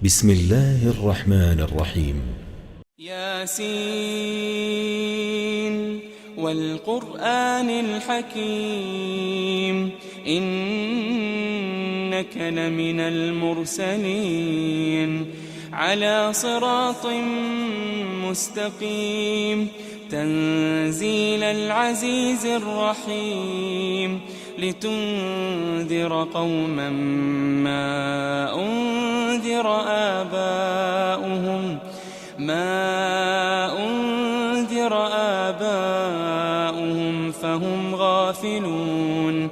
بسم الله الرحمن الرحيم. ياسين والقرآن الحكيم إنك لمن المرسلين على صراط مستقيم تنزيل العزيز الرحيم لتنذر قوما ما أنذر آباؤهم فهم غافلون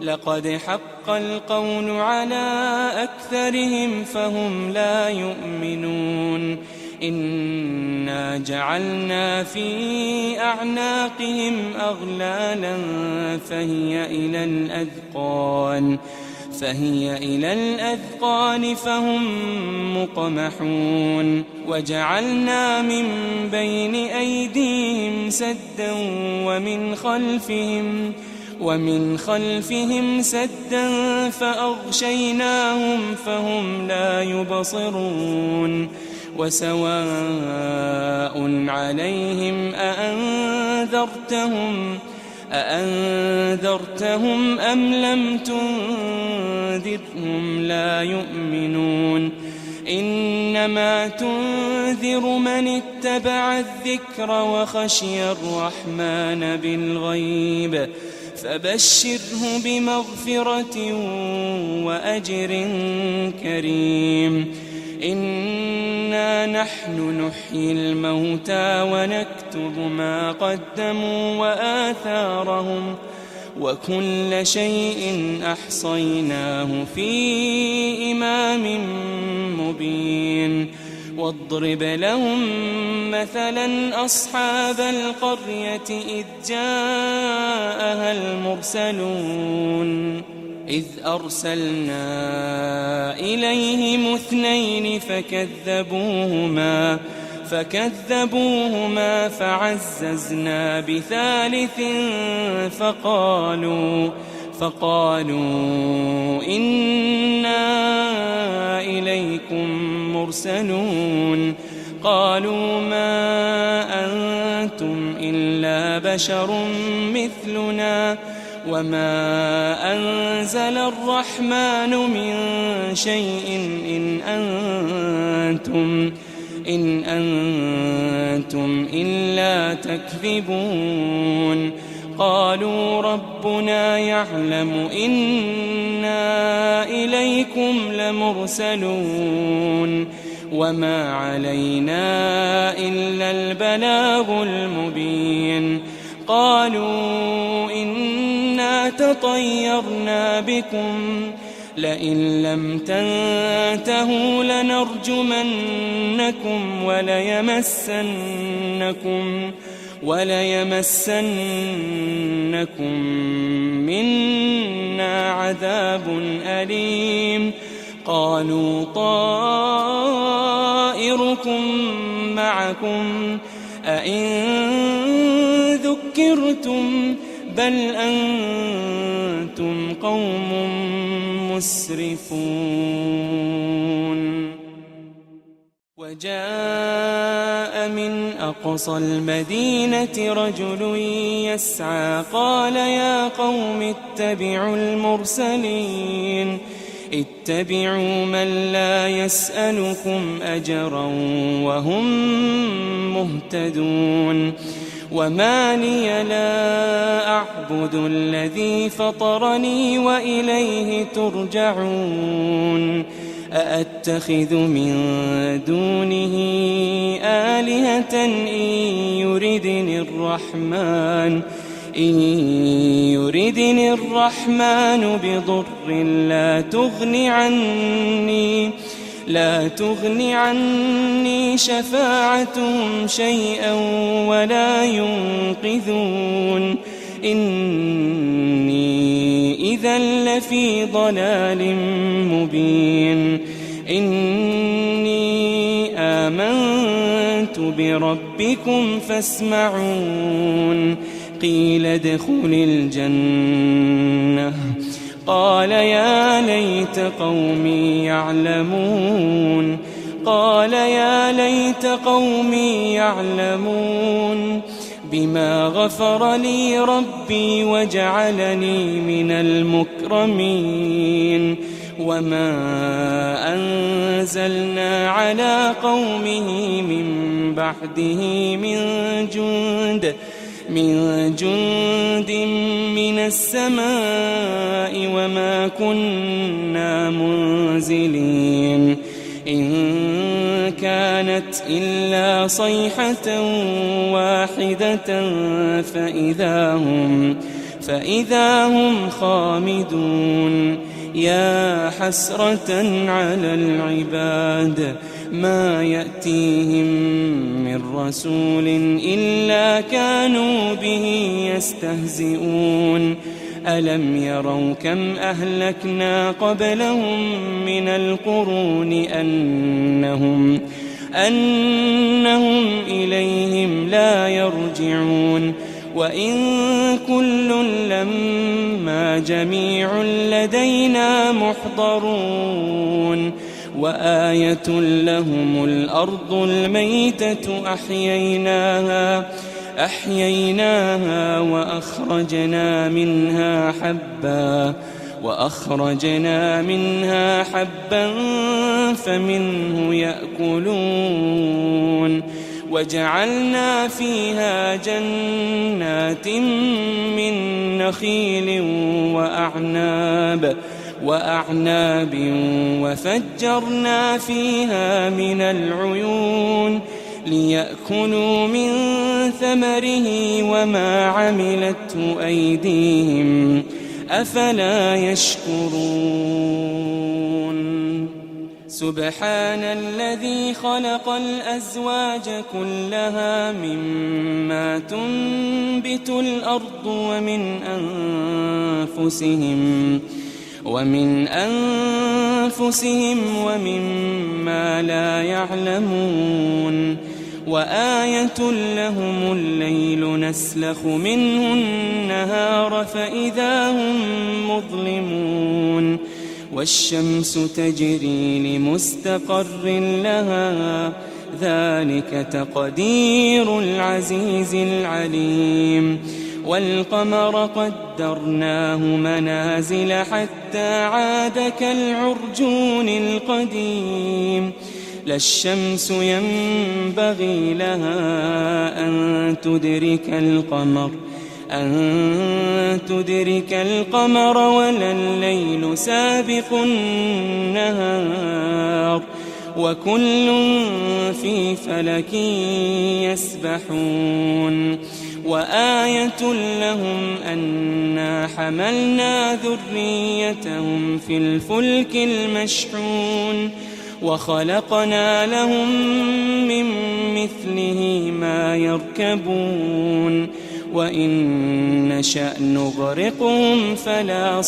لقد حق القول على أكثرهم فهم لا يؤمنون إنا جعلنا في أعناقهم أغلالا فهي إلى الأذقان فهم مقمحون وجعلنا من بين أيديهم سدا ومن خلفهم سدا فأغشيناهم فهم لا يبصرون وسواء عليهم أأنذرتهم أم لم تنذرهم لا يؤمنون إنما تنذر من اتبع الذكر وخشي الرحمن بالغيب فبشره بمغفرة وأجر كريم إنا نحن نحيي الموتى ونكتب ما قدموا وآثارهم وكل شيء أحصيناه في إمام مبين واضرب لهم مثلا أصحاب القرية إذ جاءها المرسلون إذ أرسلنا إليهم 2 فكذبوهما فعززنا بثالث فقالوا إنا إليكم مرسلون قالوا ما أنتم إلا بشر مثلنا وما أنزل الرحمن من شيء إن أنتم إلا تكذبون قالوا ربنا يعلم إنا إليكم لمرسلون وما علينا إلا البلاغ المبين قالوا إنا تطيرنا بكم لئن لم تنتهوا لنرجمنكم وليمسنكم منا عذاب أليم قالوا طائركم معكم أئن ذكرتم بل أنتم قوم مسرفون وجاء من أقصى المدينة رجل يسعى قال يا قوم اتبعوا المرسلين اتبعوا من لا يسألكم أجرا وهم مهتدون وما لي لا أعبد الذي فطرني وإليه ترجعون أأتخذ من دونه آلهة إن يردني الرحمن بضر لا تغن عني شفاعتهم شيئا ولا ينقذون إني إذا لفي ضلال مبين إني آمنت بربكم فاسمعون قيل ادخل الجنة قال يا ليت قومي يعلمون قال يا ليت قومي يعلمون بما غفر لي ربي وجعلني من المكرمين وما أنزلنا على قومه من بعده من جند من السماء وما كنا منزلين إن كانت إلا صيحة واحدة فإذا هم خامدون يا حسرة على العباد ما يأتيهم من رسول إلا كانوا به يستهزئون ألم يروا كم أهلكنا قبلهم من القرون أنهم إليهم لا يرجعون وإن كل لما جميع لدينا محضرون وآية لهم الأرض الميتة أحييناها وأخرجنا منها حبا فمنه يأكلون وجعلنا فيها جنات من نخيل وأعناب وفجرنا فيها من العيون ليأكلوا من ثمره وما عملته أيديهم أفلا يشكرون سبحان الذي خلق الأزواج كلها مما تنبت الأرض ومن أنفسهم ومما لا يعلمون وآية لهم الليل نسلخ منه النهار فإذا هم مظلمون والشمس تجري لمستقر لها ذلك تقدير العزيز العليم والقمر قدرناه منازل حتى عاد كالعرجون القديم لا الشمس ينبغي لها أن تدرك القمر ولا الليل سابق النهار وكل في فلك يسبحون وآية لهم أنا حملنا ذريتهم في الفلك المشحون وخلقنا لهم من مثله ما يركبون وإن نشأ نغرقهم فلا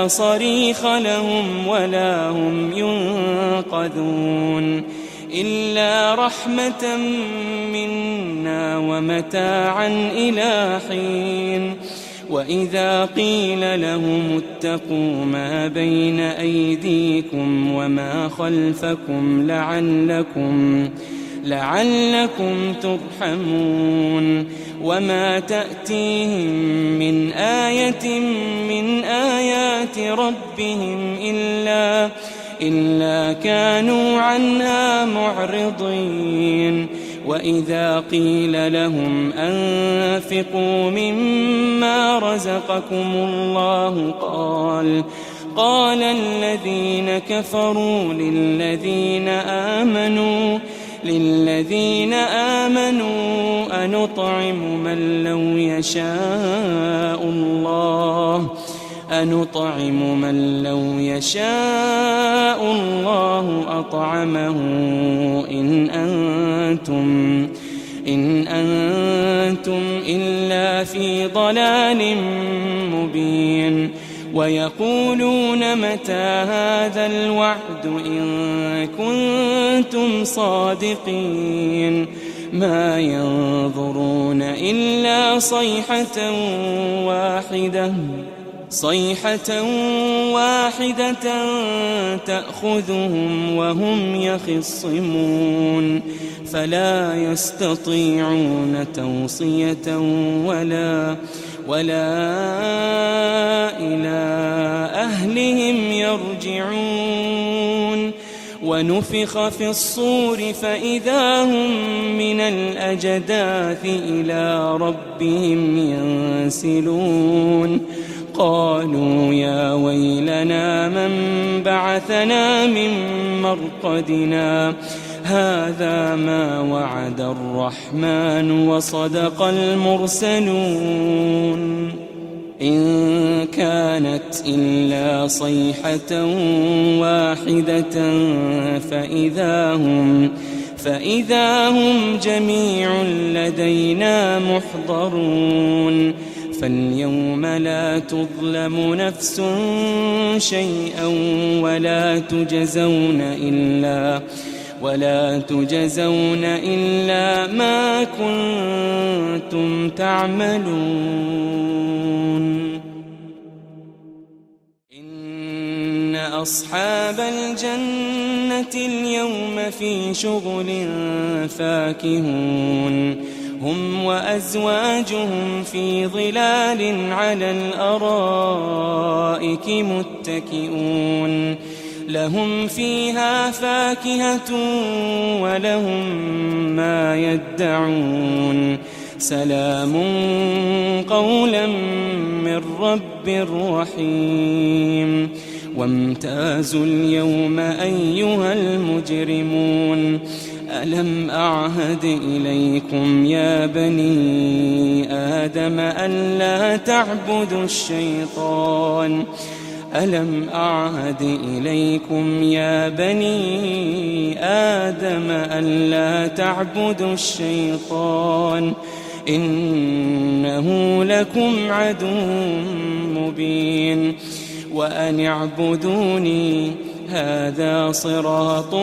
صريخ لهم ولا هم ينقذون إلا رحمة منا ومتاعا إلى حين وإذا قيل لهم اتقوا ما بين أيديكم وما خلفكم لعلكم ترحمون وما تأتيهم من آية من آيات ربهم إلا كانوا عنها معرضين وإذا قيل لهم أنفقوا مما رزقكم الله قال الذين كفروا للذين آمنوا أنطعم من لو يشاء الله أطعمه إن أنتم إلا في ضلال مبين ويقولون متى هذا الوعد إن كنتم صادقين ما ينظرون إلا صيحة واحدة صيحة واحدة تأخذهم وهم يخصمون فلا يستطيعون توصية ولا إلى أهلهم يرجعون ونفخ في الصور فإذا هم من الأجداث إلى ربهم ينسلون قالوا يا ويلنا من بعثنا من مرقدنا هذا ما وعد الرحمن وصدق المرسلون إن كانت إلا صيحة واحدة فإذا هم جميع لدينا محضرون فاليوم لا تظلم نفس شيئا ولا تجزون إلا ما كنتم تعملون إن أصحاب الجنة اليوم في شغل فاكهون هم وأزواجهم في ظلال على الأرائك متكئون لهم فيها فاكهة ولهم ما يدعون سلام قولا من رب رحيم وامتازوا اليوم أيها المجرمون ألم أعهد إليكم يا بني آدم ألا تعبدوا الشيطان ألم أعهد إليكم يا بني آدم ألا تعبدوا الشيطان إنه لكم عدو مبين وأن اعبدوني هذا صراط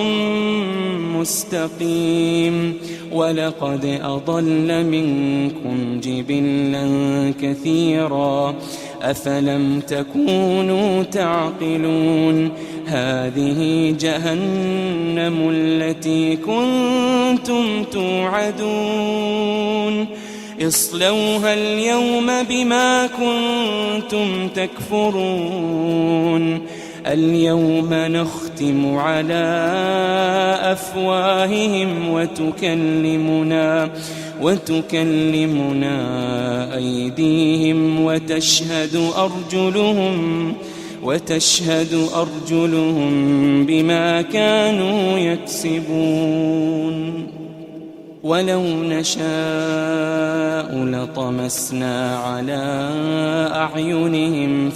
مستقيم ولقد أضل منكم جبلا كثيرا أفلم تكونوا تعقلون هذه جهنم التي كنتم توعدون اصلوها اليوم بما كنتم تكفرون اليوم نختم على أفواههم وتكلمنا أيديهم وتشهد أرجلهم بما كانوا يكسبون ولو نشاء لطمسنا على أعينهم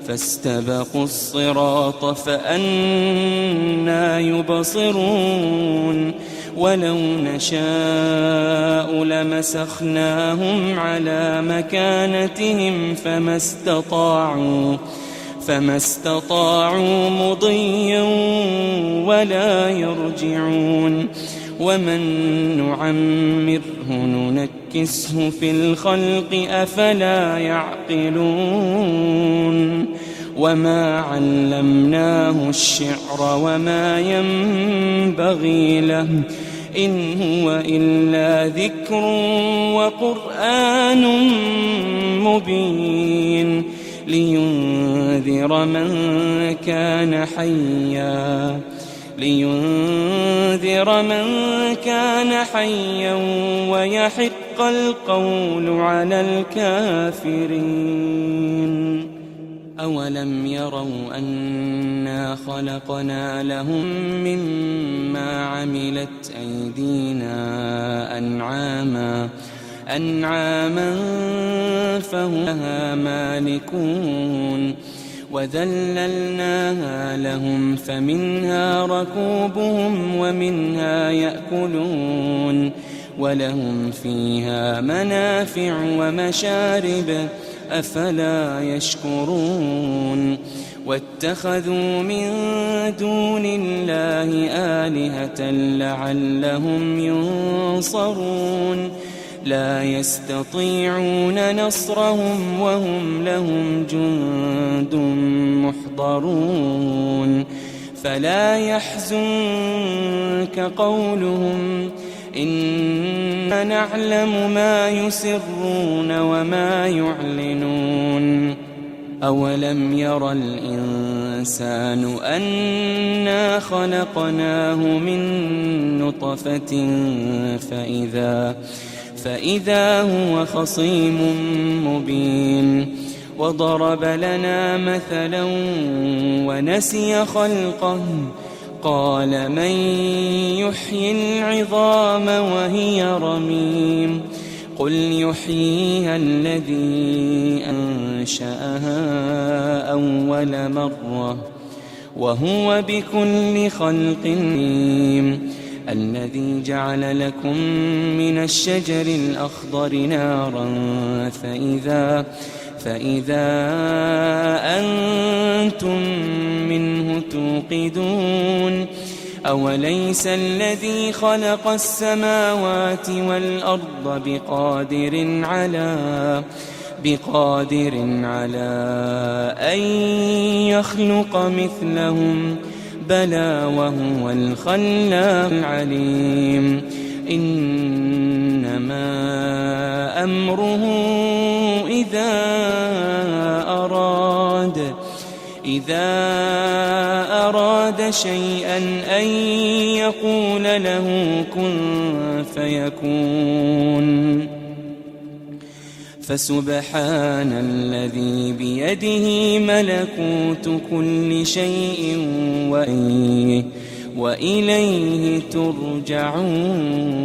فاستبقوا الصراط فأنى يبصرون ولو نشاء لمسخناهم على مكانتهم فما استطاعوا مضيا ولا يرجعون ومن نعمره ننكسه في الخلق أفلا يعقلون وما علمناه الشعر وما ينبغي له إن هو إلا ذكر وقرآن مبين لينذر من كان حيا ويحق القول على الكافرين أولم يروا أنا خلقنا لهم مما عملت أيدينا أنعاما فهم لها مالكون وذللناها لهم فمنها ركوبهم ومنها يأكلون ولهم فيها منافع ومشارب أفلا يشكرون واتخذوا من دون الله آلهة لعلهم ينصرون لا يستطيعون نصرهم وهم لهم جند محضرون فلا يحزنك قولهم إنا نعلم ما يسرون وما يعلنون أولم ير الإنسان أنا خلقناه من نطفة فإذا هو خصيم مبين وضرب لنا مثلا ونسي خلقه قال من يحيي العظام وهي رميم قل يحييها الذي أنشأها أول مرة وهو بكل خلق عليم الذي جعل لكم من الشجر الأخضر نارا فإذا أنتم منه توقدون أوليس الذي خلق السماوات والأرض بقادر على أن يخلق مثلهم بلى وهو الخلاق العليم إنما أمره إذا أراد شيئا أن يقول له كن فيكون فسبحان الذي بيده ملكوت كل شيء وإليه ترجعون